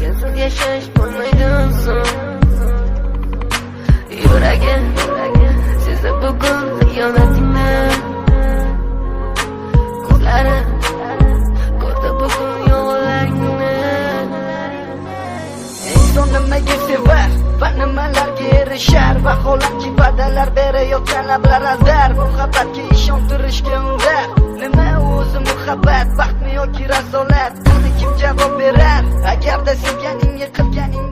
Sensiz yashash bo'lmaydi uzun. Yuragim sezib bugun xiyonatingni. Ko'zlarim ko'rdi bugun yolg'onlaringni. Inson nimaga sevar va nimalarga erishar? Vaholanki va'dalar berayotgan lablar azar. Muhabbatga ishontirishga undar. Nima o'zi muhabbat, baxtmi yoki razolat? Buni kim javob berar? Agarda sevganingga qilganing